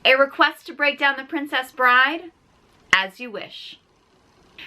A request to break down The Princess Bride? As you wish.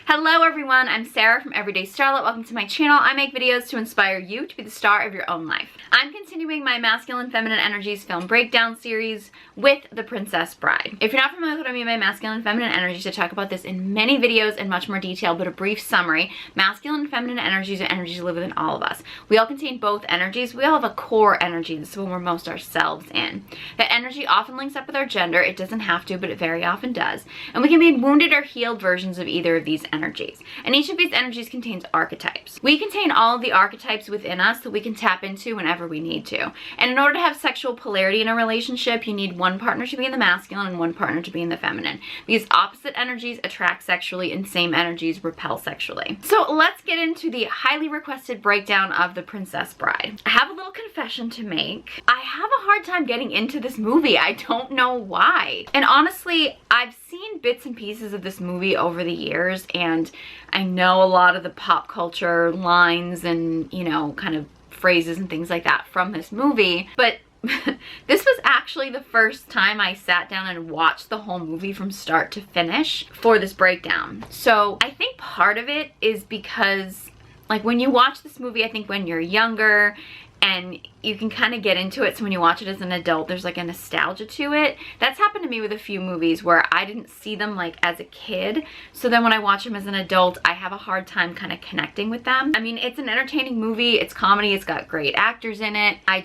Hello everyone, I'm Sarah from Everyday Starlet. Welcome to my channel. I make videos to inspire you to be the star of your own life. I'm continuing my Masculine Feminine Energies film breakdown series with The Princess Bride. If you're not familiar with what I mean by Masculine and Feminine Energies, I talk about this in many videos in much more detail, but a brief summary. Masculine and Feminine Energies are energies that live within all of us. We all contain both energies. We all have a core energy. This is when we're most ourselves in. That energy often links up with our gender. It doesn't have to, but it very often does. And we can be wounded or healed versions of either of these energies. And each of these energies contains archetypes. We contain all of the archetypes within us that we can tap into whenever we need to. And in order to have sexual polarity in a relationship, you need one partner to be in the masculine and one partner to be in the feminine. Because opposite energies attract sexually and same energies repel sexually. So let's get into the highly requested breakdown of The Princess Bride. I have a little confession to make. I have a hard time getting into this movie. I don't know why. And honestly, I've seen bits and pieces of this movie over the years, and I know a lot of the pop culture lines and, you know, kind of phrases and things like that from this movie, but this was actually the first time I sat down and watched the whole movie from start to finish for this breakdown. So I think part of it is because, like, when you watch this movie, I think when you're younger and you can kind of get into it, so when you watch it as an adult, there's like a nostalgia to it. That's happened to me with a few movies where I didn't see them like as a kid, so then when I watch them as an adult, I have a hard time kind of connecting with them. I mean, it's an entertaining movie, it's comedy, it's got great actors in it. I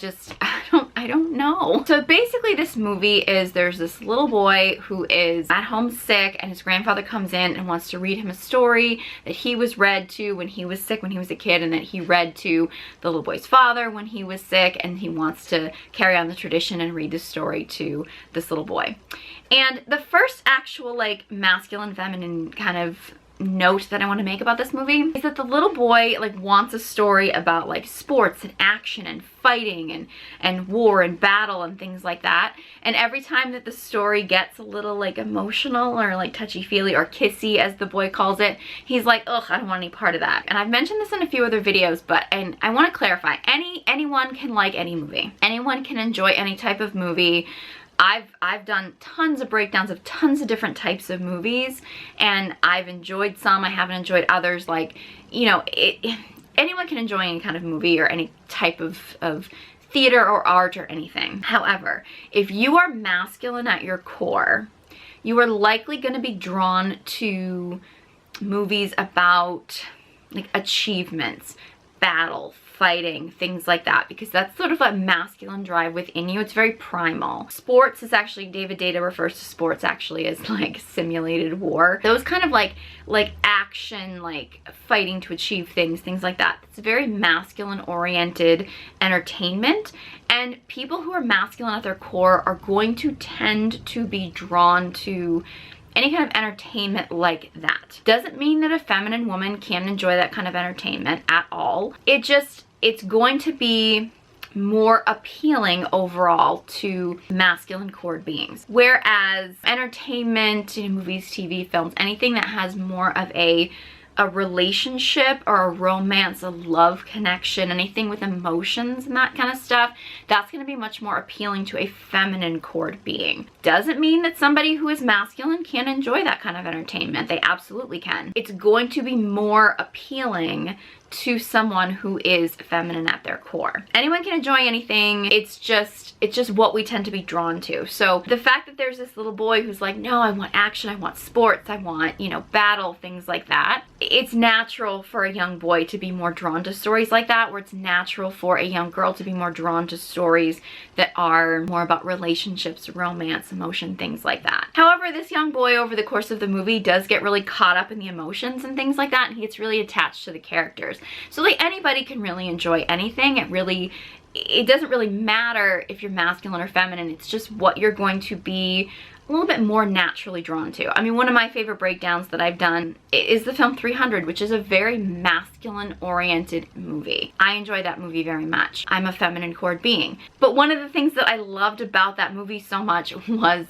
don't know. So basically this movie is, there's this little boy who is at home sick, and his grandfather comes in and wants to read him a story that he was read to when he was sick when he was a kid, and that he read to the little boy's father when he was sick, and he wants to carry on the tradition and read the story to this little boy. And the first actual like masculine feminine kind of note that I want to make about this movie is that the little boy like wants a story about like sports and action and fighting and war and battle and things like that. And every time that the story gets a little like emotional or like touchy-feely or kissy, as the boy calls it, he's like, ugh, I don't want any part of that. And I've mentioned this in a few other videos, but and I want to clarify, anyone can like any movie. Anyone can enjoy any type of movie. I've done tons of breakdowns of tons of different types of movies, and I've enjoyed some, I haven't enjoyed others. Like, you know, anyone can enjoy any kind of movie or any type of theater or art or anything. However, if you are masculine at your core, you are likely going to be drawn to movies about like achievements, battle, fighting, things like that, because that's sort of a masculine drive within you. It's very primal. Sports is actually, David Data refers to sports actually as like simulated war. Those kind of like action, like fighting to achieve things like that. It's very masculine oriented entertainment, and people who are masculine at their core are going to tend to be drawn to any kind of entertainment like that. Doesn't mean that a feminine woman can't enjoy that kind of entertainment at all. It's going to be more appealing overall to masculine core beings. Whereas entertainment, you know, movies, TV, films, anything that has more of a relationship or a romance, a love connection, anything with emotions and that kind of stuff, that's going to be much more appealing to a feminine core being. Doesn't mean that somebody who is masculine can't enjoy that kind of entertainment. They absolutely can. It's going to be more appealing to someone who is feminine at their core. Anyone can enjoy anything. It's just what we tend to be drawn to. So the fact that there's this little boy who's like, no, I want action, I want sports, I want, you know, battle, things like that. It's natural for a young boy to be more drawn to stories like that, where it's natural for a young girl to be more drawn to stories that are more about relationships, romance, emotion, things like that. However, this young boy over the course of the movie does get really caught up in the emotions and things like that, and he gets really attached to the characters. So like anybody can really enjoy anything. It doesn't really matter if you're masculine or feminine. It's just what you're going to be a little bit more naturally drawn to. I mean, one of my favorite breakdowns that I've done is the film 300, which is a very masculine oriented movie. I enjoy that movie very much. I'm a feminine core being. But one of the things that I loved about that movie so much was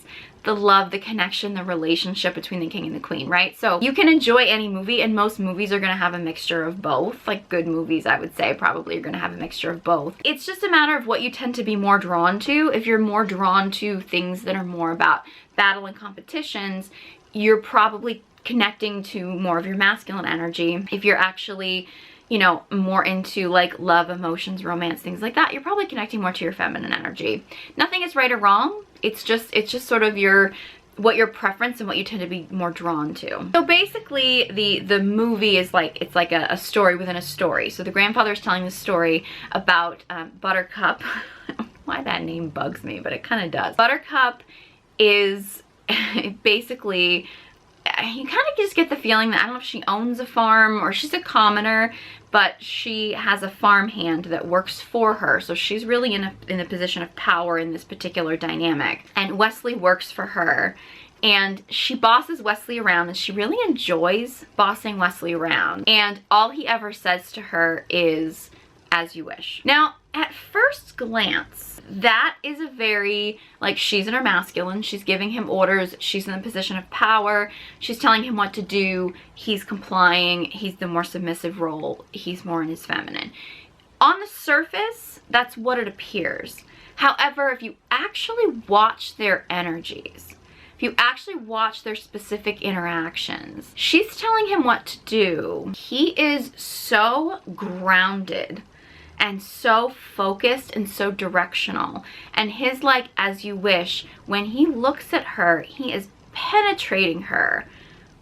the love, the connection, the relationship between the king and the queen, right? So you can enjoy any movie, and most movies are going to have a mixture of both. Like good movies, I would say, probably are going to have a mixture of both. It's just a matter of what you tend to be more drawn to. If you're more drawn to things that are more about battle and competitions, you're probably connecting to more of your masculine energy. If you're actually, you know, more into like love, emotions, romance, things like that, you're probably connecting more to your feminine energy. Nothing is right or wrong. It's just sort of what your preference and what you tend to be more drawn to. So basically the movie is like, it's like a story within a story. So the grandfather is telling the story about Buttercup. Why that name bugs me, but it kind of does. Buttercup is basically, you kind of just get the feeling that, I don't know if she owns a farm or she's a commoner, but she has a farm hand that works for her. So she's really in a position of power in this particular dynamic. And Wesley works for her. And she bosses Wesley around, and she really enjoys bossing Wesley around. And all he ever says to her is, "As you wish." Now, at first glance, that is a very, like, she's in her masculine, she's giving him orders, she's in a position of power, she's telling him what to do, he's complying, he's the more submissive role, he's more in his feminine. On the surface, that's what it appears. However, if you actually watch their energies, if you actually watch their specific interactions, she's telling him what to do. He is so grounded and so focused and so directional. And his like, "as you wish," when he looks at her, he is penetrating her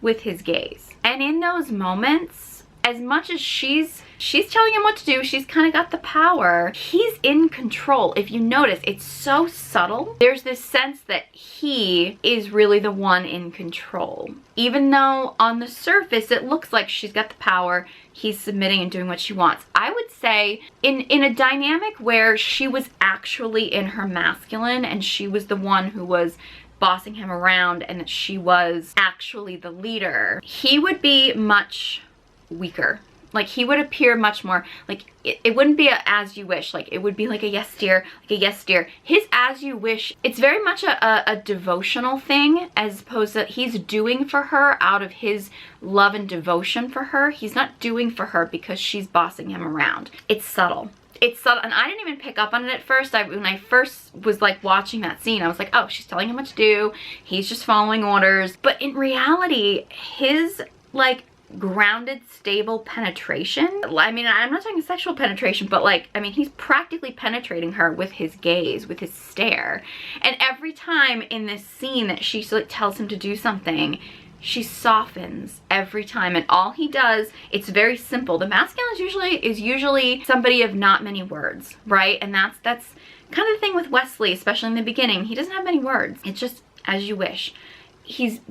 with his gaze. And in those moments, as much as she's telling him what to do, she's kind of got the power, he's in control. If you notice, it's so subtle. There's this sense that he is really the one in control. Even though on the surface it looks like she's got the power, he's submitting and doing what she wants. I would say in a dynamic where she was actually in her masculine and she was the one who was bossing him around and that she was actually the leader, he would be much weaker. Like, he would appear much more like it wouldn't be a "as you wish," like it would be like a "yes dear," like a "yes dear." His "as you wish," it's very much a devotional thing, as opposed to he's doing for her out of his love and devotion for her. He's not doing for her because she's bossing him around. It's subtle. It's subtle, and I didn't even pick up on it at first. When I first was like watching that scene, I was like, oh, she's telling him what to do, he's just following orders. But in reality, his like grounded, stable penetration, I mean, I'm not talking sexual penetration, but like, I mean, he's practically penetrating her with his gaze, with his stare. And every time in this scene that she like tells him to do something, she softens every time. And all he does, it's very simple. The masculine is usually somebody of not many words, right? And that's kind of the thing with Wesley, especially in the beginning. He doesn't have many words. It's just "as you wish."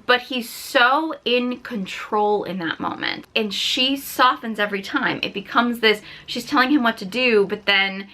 But he's so in control in that moment, and she softens every time. It becomes this, she's telling him what to do, but then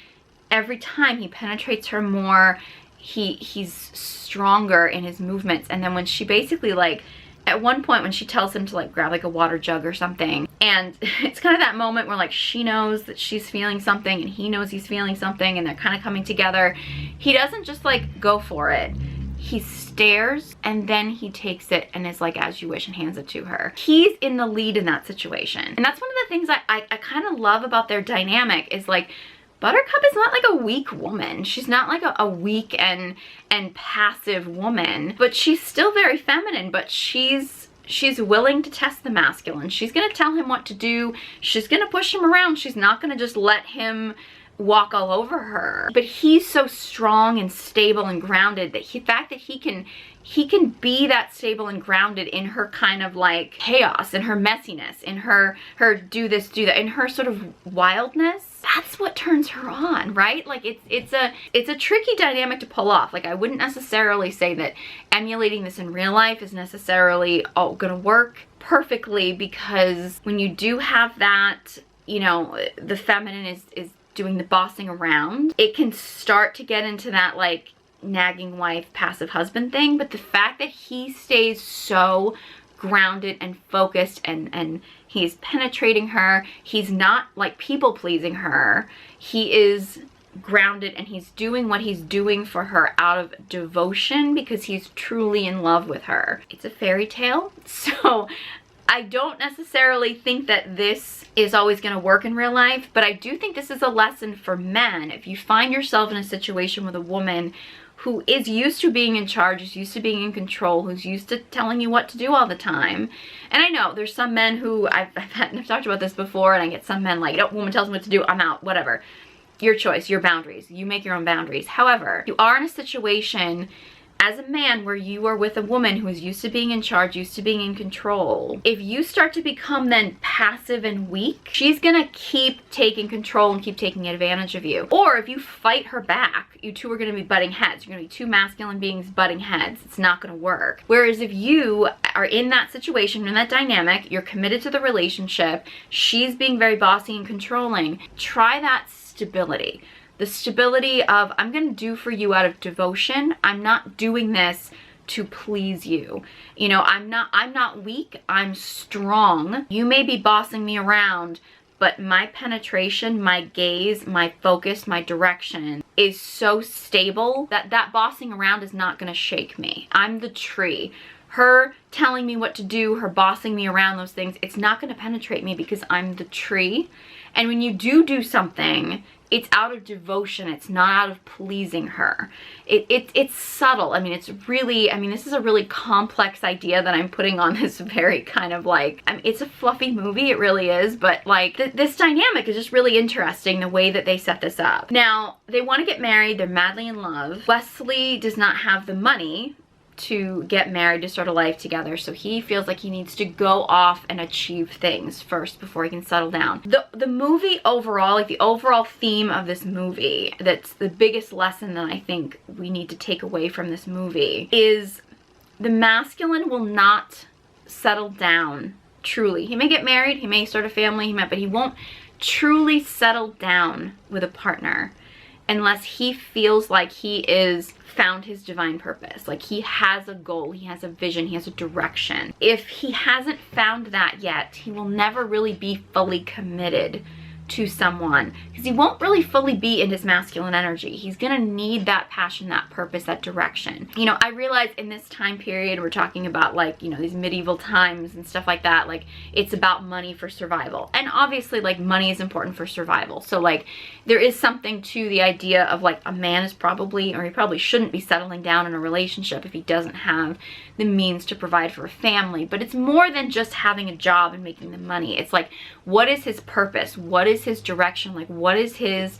every time he penetrates her more, he's stronger in his movements. And then when she basically like, at one point when she tells him to like grab like a water jug or something, and it's kind of that moment where like she knows that she's feeling something and he knows he's feeling something, and they're kind of coming together, he doesn't just like go for it. He stares, and then he takes it and is like, "as you wish," and hands it to her. He's in the lead in that situation. And that's one of the things I kind of love about their dynamic, is like, Buttercup is not like a weak woman. She's not like a weak and passive woman, but she's still very feminine, but she's willing to test the masculine. She's gonna tell him what to do. She's gonna push him around. She's not gonna just let him walk all over her. But he's so strong and stable and grounded that the fact that he can be that stable and grounded in her kind of like chaos, in her messiness, in her do this, do that, in her sort of wildness, that's what turns her on, right? Like it's a tricky dynamic to pull off. Like, I wouldn't necessarily say that emulating this in real life is necessarily gonna work perfectly, because when you do have that, you know, the feminine is doing the bossing around, it can start to get into that like nagging wife, passive husband thing. But the fact that he stays so grounded and focused, and he's penetrating her, he's not like people pleasing her, he is grounded and he's doing what he's doing for her out of devotion because he's truly in love with her. It's a fairy tale, so I don't necessarily think that this is always going to work in real life, but I do think this is a lesson for men. If you find yourself in a situation with a woman who is used to being in charge, is used to being in control, who's used to telling you what to do all the time. And I know there's some men who, I've talked about this before, and I get some men like, no, woman tells me what to do, I'm out, whatever. Your choice, your boundaries. You make your own boundaries. However, you are in a situation as a man where you are with a woman who is used to being in charge, used to being in control. If you start to become then passive and weak, she's gonna keep taking control and keep taking advantage of you. Or if you fight her back, you two are gonna be butting heads. You're gonna be two masculine beings butting heads. It's not gonna work. Whereas if you are in that situation, in that dynamic, you're committed to the relationship, she's being very bossy and controlling, try that stability. The stability of, I'm going to do for you out of devotion. I'm not doing this to please you. You know, I'm not weak, I'm strong. You may be bossing me around, but my penetration, my gaze, my focus, my direction is so stable that that bossing around is not going to shake me. I'm the tree. Her telling me what to do, her bossing me around, those things, it's not going to penetrate me because I'm the tree. And when you do something, it's out of devotion. It's not out of pleasing her. It's subtle. I mean, it's really, I mean, this is a really complex idea that I'm putting on this very kind of like, I mean, it's a fluffy movie. It really is. But like this dynamic is just really interesting, the way that they set this up. Now, they want to get married. They're madly in love. Wesley does not have the money to get married, to start a life together, so he feels like he needs to go off and achieve things first before he can settle down. The movie overall, like the overall theme of this movie, that's the biggest lesson that I think we need to take away from this movie, is the masculine will not settle down truly. He may get married, he may start a family, but he won't truly settle down with a partner unless he feels like he is found his divine purpose. Like he has a goal, he has a vision, he has a direction. If he hasn't found that yet, he will never really be fully committed to someone because he won't really fully be in his masculine energy. He's gonna need that passion, that purpose, that direction. You know, I realize in this time period, we're talking about like, you know, these medieval times and stuff like that, like it's about money for survival. And obviously like money is important for survival. So like there is something to the idea of like a man is probably, or he probably shouldn't be settling down in a relationship if he doesn't have the means to provide for a family. But it's more than just having a job and making the money. It's like, what is his purpose? What is his direction? Like, what is his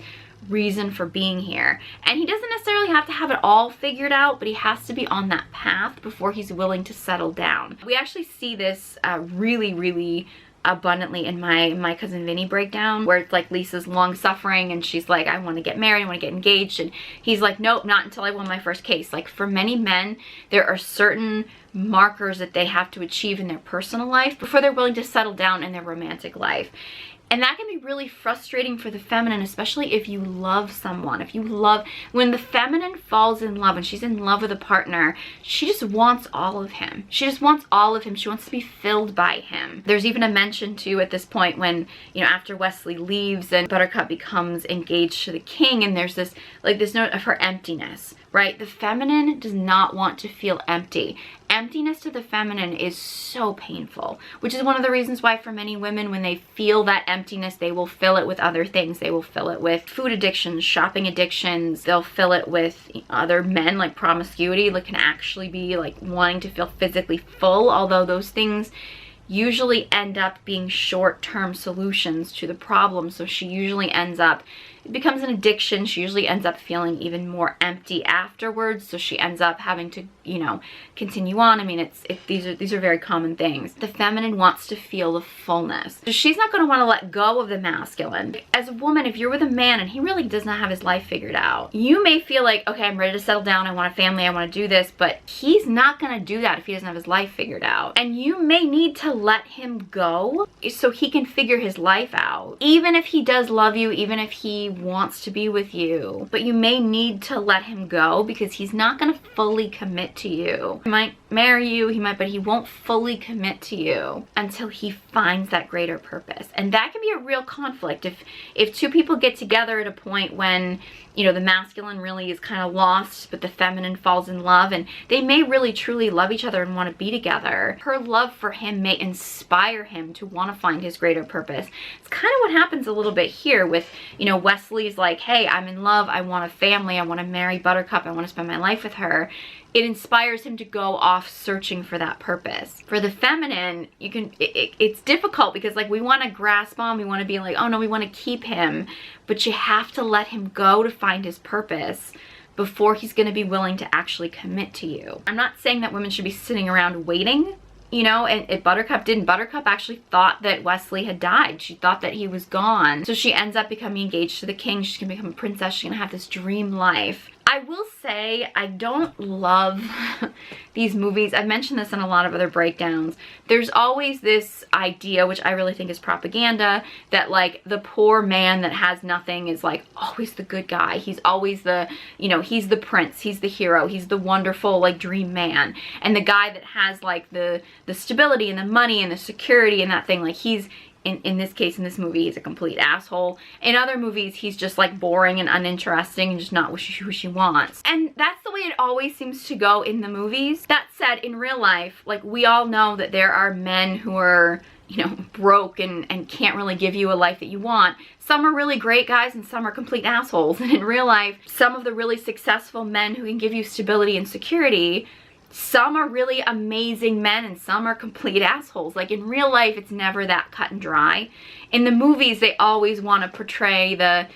reason for being here? And he doesn't necessarily have to have it all figured out, but he has to be on that path before he's willing to settle down. We actually see this really abundantly in my cousin Vinny breakdown, where it's like Lisa's long suffering and she's like, I want to get married, I want to get engaged, and he's like, nope, not until I won my first case. Like for many men, there are certain markers that they have to achieve in their personal life before they're willing to settle down in their romantic life. And that can be really frustrating for the feminine, especially if you love someone. If you love, when the feminine falls in love and she's in love with a partner, she just wants all of him. She just wants all of him. She wants to be filled by him. There's even a mention too at this point when, you know, after Wesley leaves and Buttercup becomes engaged to the king, and there's this, like this note of her emptiness, right? The feminine does not want to feel empty. Emptiness to the feminine is so painful, which is one of the reasons why for many women, when they feel that emptiness, they will fill it with other things. They will fill it with food addictions, shopping addictions. They'll fill it with other men, like promiscuity, like can actually be like wanting to feel physically full, although those things usually end up being short-term solutions to the problem. So she usually ends up, it becomes an addiction. She usually ends up feeling even more empty afterwards. So she ends up having to, you know, continue on. I mean, these are very common things. The feminine wants to feel the fullness. So she's not going to want to let go of the masculine. As a woman, if you're with a man and he really does not have his life figured out, you may feel like, okay, I'm ready to settle down. I want a family. I want to do this. But he's not going to do that if he doesn't have his life figured out. And you may need to let him go so he can figure his life out. Even if he does love you, even if he wants to be with you, but you may need to let him go because he's not going to fully commit to you. He might marry you, but he won't fully commit to you until he finds that greater purpose. And that can be a real conflict if two people get together at a point when, you know, the masculine really is kind of lost, but the feminine falls in love, and they may really truly love each other and want to be together. Her love for him may inspire him to want to find his greater purpose. It's kind of what happens a little bit here with, you know, Wesley's like, hey, I'm in love, I want a family, I want to marry Buttercup, I want to spend my life with her. It inspires him to go off searching for that purpose. For the feminine, it's difficult because like we want to grasp on, we want to be like, oh no, we want to keep him, but you have to let him go to find his purpose before he's going to be willing to actually commit to you. I'm not saying that women should be sitting around waiting, you know, and Buttercup didn't. Buttercup actually thought that Wesley had died. She thought that he was gone. So she ends up becoming engaged to the king. She's gonna become a princess. She's gonna have this dream life. I will say I don't love these movies. I've mentioned this in a lot of other breakdowns. There's always this idea, which I really think is propaganda, that like the poor man that has nothing is like always the good guy. He's always the, you know, he's the prince, he's the hero, he's the wonderful like dream man. And the guy that has like the stability and the money and the security and that thing, like he's, in this case, in this movie, he's a complete asshole. In other movies, he's just like boring and uninteresting and just not who she wants. And that's the way it always seems to go in the movies. That said, in real life, like we all know that there are men who are, you know, broke and can't really give you a life that you want. Some are really great guys and some are complete assholes. And in real life, some of the really successful men who can give you stability and security, some are really amazing men and some are complete assholes. Like in real life, it's never that cut and dry. In the movies, they always want to portray the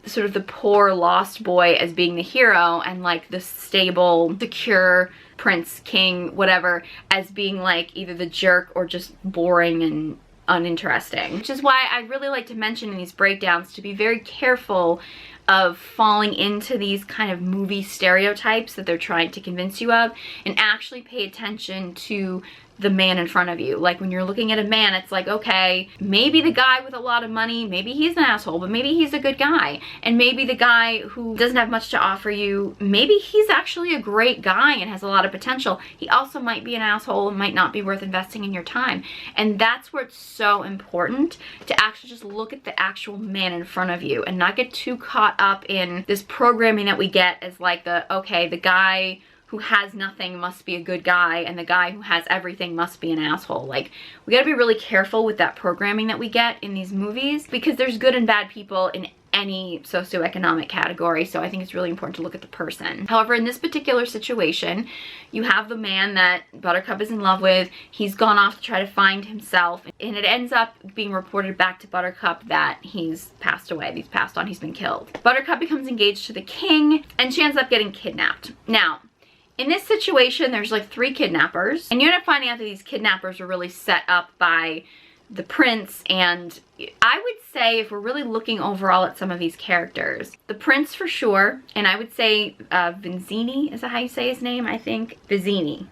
sort of the poor lost boy as being the hero and like the stable, secure prince, king, whatever, as being like either the jerk or just boring and uninteresting. Which is why I really like to mention in these breakdowns to be very careful of falling into these kind of movie stereotypes that they're trying to convince you of, and actually pay attention to the man in front of you. Like when you're looking at a man, it's like, okay, maybe the guy with a lot of money, maybe he's an asshole, but maybe he's a good guy. And maybe the guy who doesn't have much to offer you, maybe he's actually a great guy and has a lot of potential. He also might be an asshole and might not be worth investing in your time. And that's where it's so important to actually just look at the actual man in front of you and not get too caught up in this programming that we get as like okay, the guy who has nothing must be a good guy and the guy who has everything must be an asshole. Like, we gotta be really careful with that programming that we get in these movies because there's good and bad people in any socioeconomic category, so I think it's really important to look at the person. However, in this particular situation, you have the man that Buttercup is in love with. He's gone off to try to find himself, and it ends up being reported back to Buttercup that he's passed away, he's passed on, he's been killed. Buttercup becomes engaged to the king, and she ends up getting kidnapped. Now, in this situation, there's like 3 kidnappers, and you end up finding out that these kidnappers are really set up by the prince. And I would say, if we're really looking overall at some of these characters, the prince for sure, and I would say Vizzini, is that how you say his name? I think Vizzini.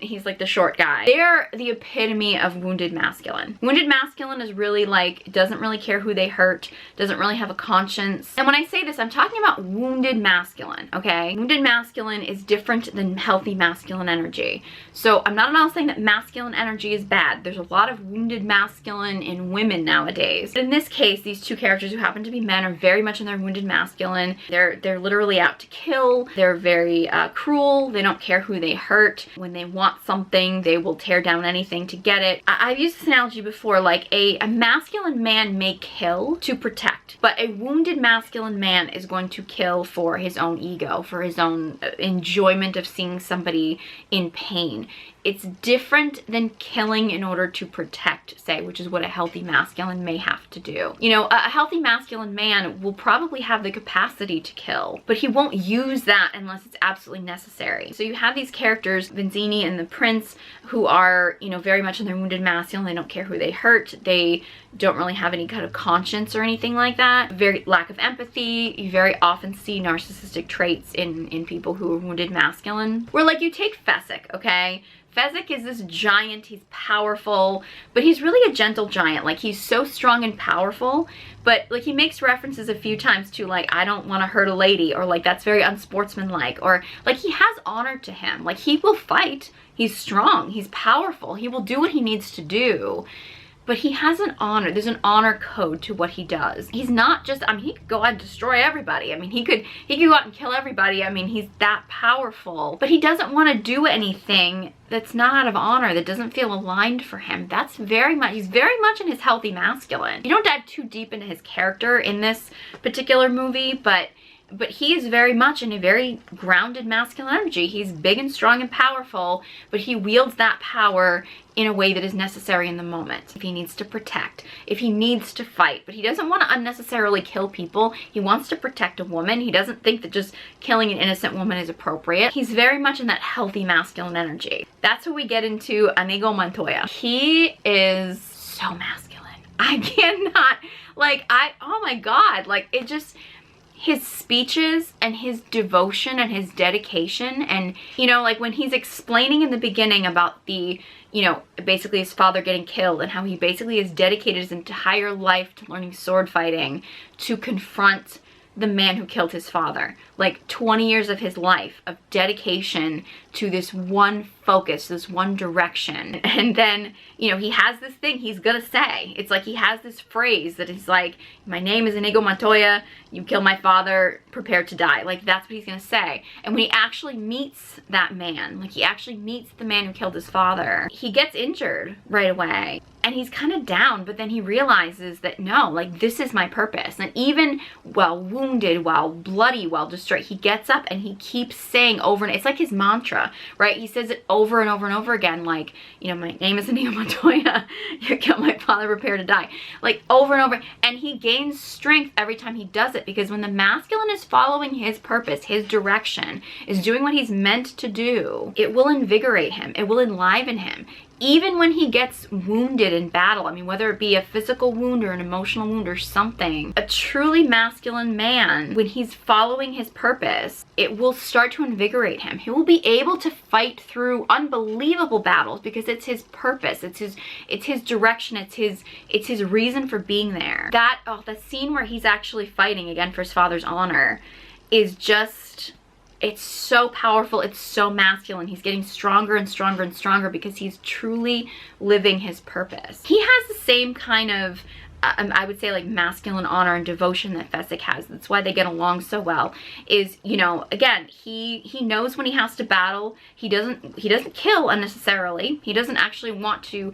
He's like the short guy. They're the epitome of wounded masculine. Wounded masculine is really like, doesn't really care who they hurt, doesn't really have a conscience. And when I say this, I'm talking about wounded masculine, okay? Wounded masculine is different than healthy masculine energy. So I'm not at all saying that masculine energy is bad. There's a lot of wounded masculine in women nowadays. But in this case, these 2 characters who happen to be men are very much in their wounded masculine. They're literally out to kill. They're very cruel. They don't care who they hurt. When they want something, they will tear down anything to get it. I've used this analogy before, like a masculine man may kill to protect, but a wounded masculine man is going to kill for his own ego, for his own enjoyment of seeing somebody in pain. It's different than killing in order to protect, say, which is what a healthy masculine may have to do. You know, a healthy masculine man will probably have the capacity to kill, but he won't use that unless it's absolutely necessary. So you have these characters, Vizzini and the prince, who are, you know, very much in their wounded masculine. They don't care who they hurt. They don't really have any kind of conscience or anything like that. Very lack of empathy. You very often see narcissistic traits in people who are wounded masculine. Where, like, you take Fessick, okay? Fezzik is this giant, he's powerful, but he's really a gentle giant. Like, he's so strong and powerful, but like he makes references a few times to like, I don't want to hurt a lady, or like that's very unsportsmanlike, or like he has honor to him. Like, he will fight, he's strong, he's powerful, he will do what he needs to do. But he has an honor. There's an honor code to what he does. He's not just, I mean, he could go out and destroy everybody. I mean, he could go out and kill everybody. I mean, he's that powerful. But he doesn't want to do anything that's not out of honor, that doesn't feel aligned for him. That's very much, he's very much in his healthy masculine. You don't dive too deep into his character in this particular movie, but he is very much in a very grounded masculine energy. He's big and strong and powerful, but he wields that power in a way that is necessary in the moment. If he needs to protect, if he needs to fight, but he doesn't want to unnecessarily kill people. He wants to protect a woman. He doesn't think that just killing an innocent woman is appropriate. He's very much in that healthy masculine energy. That's what we get into Inigo Montoya. He is so masculine. I cannot, like, oh my God, like, it just, his speeches and his devotion and his dedication, and you know, like when he's explaining in the beginning about the, you know, basically his father getting killed and how he basically has dedicated his entire life to learning sword fighting to confront the man who killed his father. Like 20 years of his life of dedication to this one focus, this one direction. And then, you know, he has this thing he's gonna say. It's like he has this phrase that is like, my name is Inigo Montoya, you killed my father, prepare to die. Like, that's what he's gonna say. And when he actually meets that man, like he actually meets the man who killed his father, he gets injured right away. And he's kind of down, but then he realizes that no, like this is my purpose. And even while wounded, while bloody, while destroyed, he gets up and he keeps saying over and it's like his mantra, right? He says it over and over and over again, like, you know, my name is Inigo Montoya, you killed my father, prepare to die. Like over and over. And he gains strength every time he does it, because when the masculine is following his purpose, his direction, is doing what he's meant to do, it will invigorate him, it will enliven him. Even when he gets wounded in battle, I mean, whether it be a physical wound or an emotional wound or something, a truly masculine man, when he's following his purpose, it will start to invigorate him. He will be able to fight through unbelievable battles because it's his purpose, it's his direction, it's his reason for being there. That, oh, the scene where he's actually fighting again for his father's honor is just, it's so powerful, it's so masculine. He's getting stronger and stronger and stronger because he's truly living his purpose. He has the same kind of, I would say, like masculine honor and devotion that Fezzik has. That's why they get along so well. Is, you know, again, he knows when he has to battle. He doesn't kill unnecessarily. He doesn't actually want to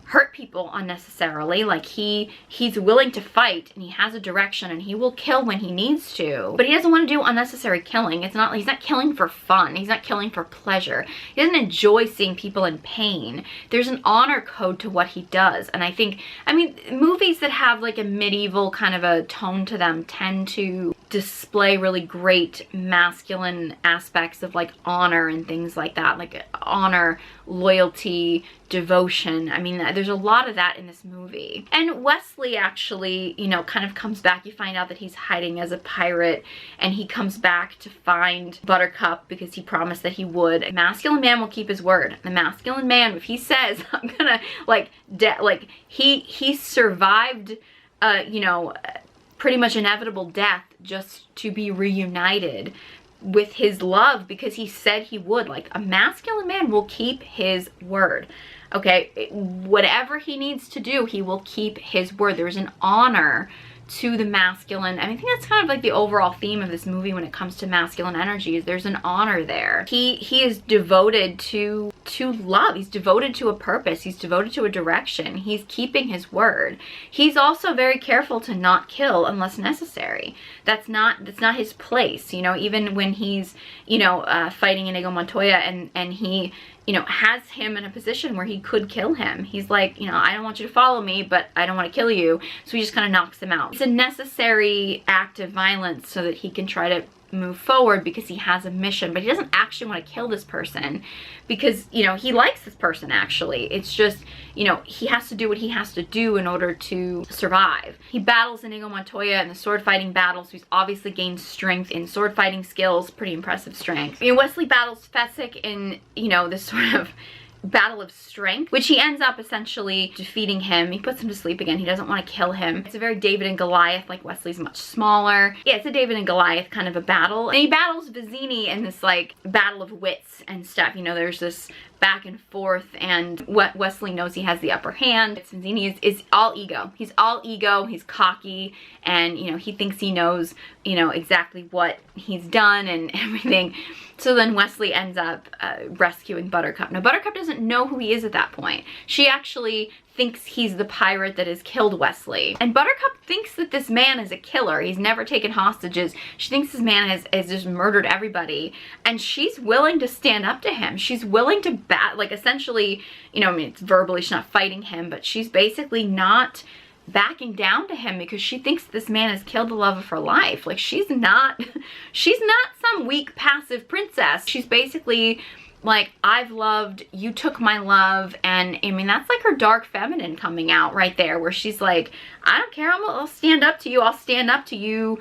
hurt people unnecessarily. Like he's willing to fight, and he has a direction, and he will kill when he needs to, but he doesn't want to do unnecessary killing. He's not killing for fun, he's not killing for pleasure. He doesn't enjoy seeing people in pain. There's an honor code to what he does. And I mean movies that have like a medieval kind of a tone to them tend to display really great masculine aspects of like honor and things like that, like honor, loyalty, devotion. I mean, there's a lot of that in this movie. And Wesley actually, you know, kind of comes back. You find out that he's hiding as a pirate, and he comes back to find Buttercup because he promised that he would. A masculine man will keep his word. The masculine man, if he says, I'm gonna like he survived you know, pretty much inevitable death just to be reunited with his love because he said he would. Like, a masculine man will keep his word. Okay, whatever he needs to do, he will keep his word. There's an honor to the masculine. I mean, I think that's kind of like the overall theme of this movie when it comes to masculine energy, is there's an honor there. He is devoted to love. He's devoted to a purpose. He's devoted to a direction. He's keeping his word. He's also very careful to not kill unless necessary. That's not his place. You know, even when he's, you know, fighting Inigo Montoya and he, you know, has him in a position where he could kill him. He's like, you know, I don't want you to follow me, but I don't want to kill you. So he just kind of knocks him out. It's a necessary act of violence so that he can try to move forward because he has a mission, but he doesn't actually want to kill this person because, you know, he likes this person actually. It's just, you know, he has to do what he has to do in order to survive. He battles Inigo Montoya in the sword fighting battle, so he's obviously gained strength in sword fighting skills, pretty impressive strength. I mean, Wesley battles Fezzik in, you know, this sort of battle of strength, which he ends up essentially defeating him. He puts him to sleep again. He doesn't want to kill him. It's a very David and Goliath, like Wesley's much smaller. Yeah, it's a David and Goliath kind of a battle. And he battles Vizzini in this like battle of wits and stuff. You know, there's this back and forth, and Wesley knows he has the upper hand. Vizzini is all ego. He's all ego. He's cocky, and you know, he thinks he knows, you know, exactly what he's done and everything. So then Wesley ends up rescuing Buttercup. Now Buttercup doesn't know who he is at that point. She actually thinks he's the pirate that has killed Wesley. And Buttercup thinks that this man is a killer. He's never taken hostages. She thinks this man has just murdered everybody. And she's willing to stand up to him. She's willing to like essentially, you know, I mean, it's verbally, she's not fighting him, but she's basically not backing down to him because she thinks this man has killed the love of her life. Like she's not some weak passive princess. She's basically like, I've loved, you took my love. And I mean, that's like her dark feminine coming out right there, where she's like, I don't care, I'll stand up to you. I'll stand up to you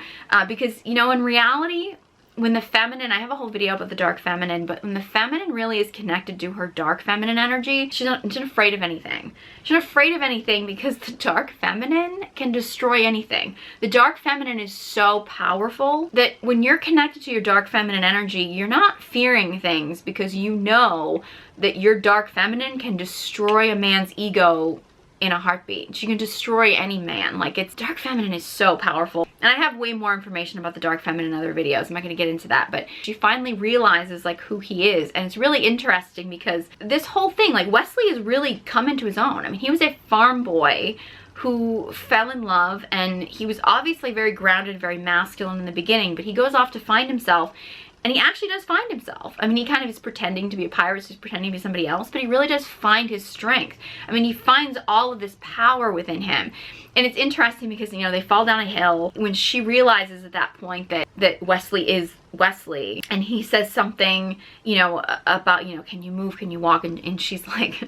because, you know, in reality, when the feminine, I have a whole video about the dark feminine, but when the feminine really is connected to her dark feminine energy, she's not afraid of anything. She's not afraid of anything because the dark feminine can destroy anything. The dark feminine is so powerful that when you're connected to your dark feminine energy, you're not fearing things because you know that your dark feminine can destroy a man's ego in a heartbeat. She can destroy any man. Like, it's dark feminine is so powerful. And I have way more information about the dark feminine in other videos. I'm not going to get into that, but she finally realizes like who he is. And it's really interesting because this whole thing, like Wesley has really come into his own. I mean, he was a farm boy who fell in love, and he was obviously very grounded, very masculine in the beginning, but he goes off to find himself. And he actually does find himself. I mean, he kind of is pretending to be a pirate, he's pretending to be somebody else, but he really does find his strength. I mean, he finds all of this power within him. And it's interesting because, you know, they fall down a hill. When she realizes at that point that Wesley is Wesley, and he says something, you know, about, you know, can you move, can you walk, and she's like,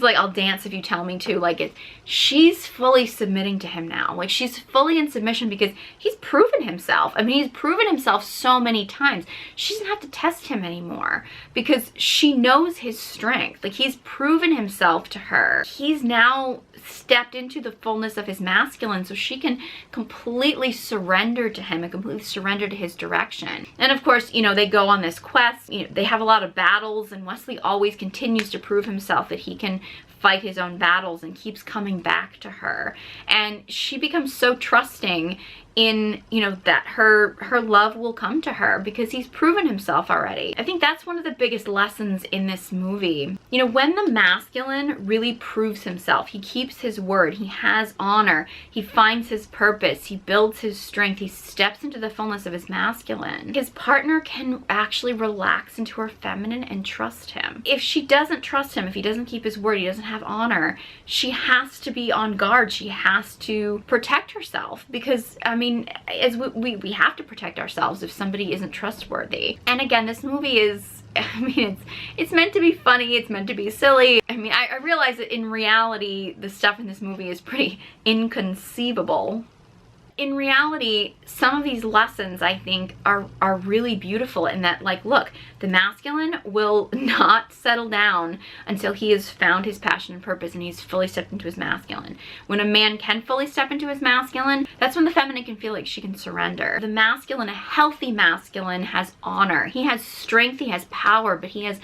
I'll dance if you tell me to. Like, she's fully submitting to him now. Like, she's fully in submission because he's proven himself. I mean, he's proven himself so many times. She doesn't have to test him anymore because she knows his strength. Like, he's proven himself to her. He's now stepped into the fullness of his masculine, so she can completely surrender to him and completely surrender to his direction. And of course, you know, they go on this quest, you know, they have a lot of battles, and Wesley always continues to prove himself that he can fight his own battles and keeps coming back to her. And she becomes so trusting in, you know, that her love will come to her because he's proven himself already. I think that's one of the biggest lessons in this movie. You know, when the masculine really proves himself, he keeps his word, he has honor, he finds his purpose, he builds his strength, he steps into the fullness of his masculine, his partner can actually relax into her feminine and trust him. If she doesn't trust him, if he doesn't keep his word, he doesn't have honor, she has to be on guard. She has to protect herself because, I mean, as we have to protect ourselves if somebody isn't trustworthy. And again, this movie is, I mean, it's meant to be funny, it's meant to be silly. I mean, I realize that in reality, the stuff in this movie is pretty inconceivable. In reality, some of these lessons, I think, are really beautiful in that, like, look, the masculine will not settle down until he has found his passion and purpose and he's fully stepped into his masculine. When a man can fully step into his masculine, that's when the feminine can feel like she can surrender. The masculine, a healthy masculine, has honor. He has strength, he has power, but he has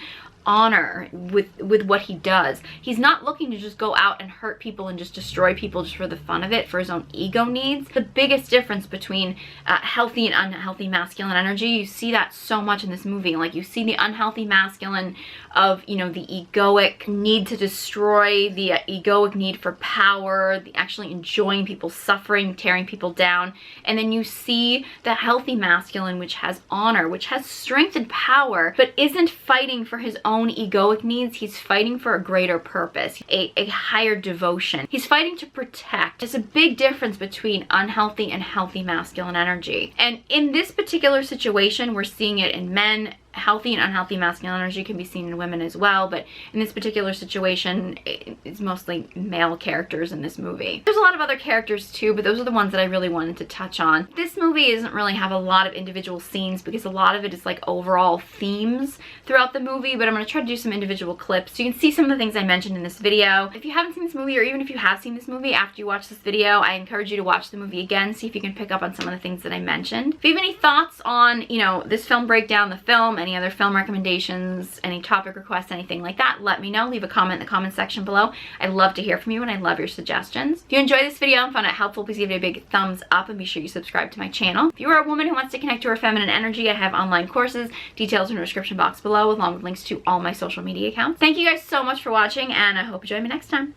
honor with what he does. He's not looking to just go out and hurt people and just destroy people just for the fun of it, for his own ego needs. The biggest difference between healthy and unhealthy masculine energy, you see that so much in this movie. Like, you see the unhealthy masculine of, you know, the egoic need to destroy, the egoic need for power, the actually enjoying people's suffering, tearing people down. And then you see the healthy masculine, which has honor, which has strength and power, but isn't fighting for his own egoic needs. He's fighting for a greater purpose, a higher devotion. He's fighting to protect. There's a big difference between unhealthy and healthy masculine energy. And in this particular situation, we're seeing it in men, healthy and unhealthy masculine energy can be seen in women as well, but in this particular situation, it's mostly male characters in this movie. There's a lot of other characters too, but those are the ones that I really wanted to touch on. This movie doesn't really have a lot of individual scenes because a lot of it is like overall themes throughout the movie, but I'm going to try to do some individual clips so you can see some of the things I mentioned in this video. If you haven't seen this movie, or even if you have seen this movie after you watch this video, I encourage you to watch the movie again, see if you can pick up on some of the things that I mentioned. If you have any thoughts on, you know, this film breakdown, the film, any other film recommendations, any topic requests, anything like that, let me know. Leave a comment in the comment section below. I'd love to hear from you and I love your suggestions. If you enjoyed this video and found it helpful, please give it a big thumbs up and be sure you subscribe to my channel. If you are a woman who wants to connect to her feminine energy, I have online courses, details in the description box below, along with links to all my social media accounts. Thank you guys so much for watching, and I hope you join me next time.